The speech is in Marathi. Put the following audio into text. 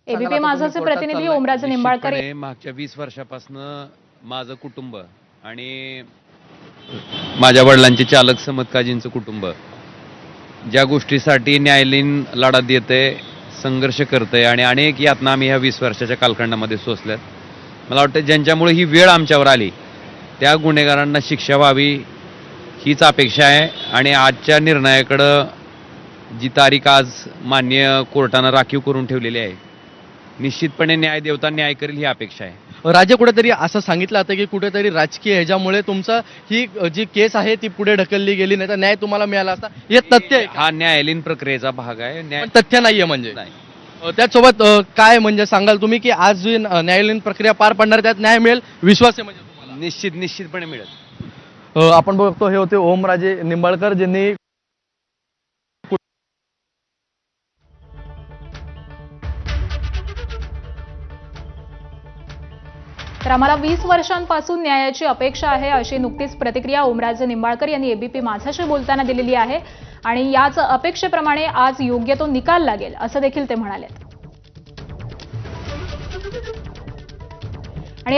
एबीपी माझाचे प्रतिनिधी ओमराजे निंबाळकर निश्चितपणे मागच्या 20 वर्षापासून माझं कुटुंब आणि माझ्या वडिलांचे चालक समतकाजींचं कुटुंब ज्या गोष्टीसाठी न्यायालयीन लढा देते, संघर्ष करते आणि अनेक यातना आम्ही ह्या 20 वर्षाच्या कालखंडामध्ये सोसल्यात. मला वाटतं ज्यांच्यामुळे ही वेळ आमच्यावर आली त्या गुन्हेगारांना शिक्षा व्हावी हीच अपेक्षा आहे. आणि आजच्या निर्णयाकडं जी तारीख आज मान्य कोर्टानं राखीव करून ठेवलेली आहे, निश्चितपणे न्याय देवता न्याय करेल ही अपेक्षा आहे. राज्य कुठेतरी असं सांगितलं जातं की कुठेतरी राजकीय ह्याच्यामुळे तुमचा ही जी केस आहे ती पुढे ढकलली गेली, नाही तर न्याय तुम्हाला मिळाला असता. हे तथ्य आहे का? हा न्यायालयीन प्रक्रियेचा भाग आहे. पण तथ्य नाहीये म्हणजे नाही. त्याचसोबत काय म्हणजे सांगाल तुम्ही की आज जी न्यायालयीन प्रक्रिया पार पडणार आहे, त्यात न्याय मिळेल विश्वास आहे म्हणजे तुम्हाला? निश्चितपणे मिळेल. आपण बघतो हे होते ओमराजे निंबाळकर, ज्यांनी तर आम्हाला 20 वर्षांपासून न्यायाची अपेक्षा आहे, अशी नुकतीच प्रतिक्रिया ओमराजे निंबाळकर यांनी एबीपी माझाशी बोलताना दिलेली आहे. आणि याच अपेक्षेप्रमाणे आज योग्य तो निकाल लागेल असं देखील ते म्हणाले. आणि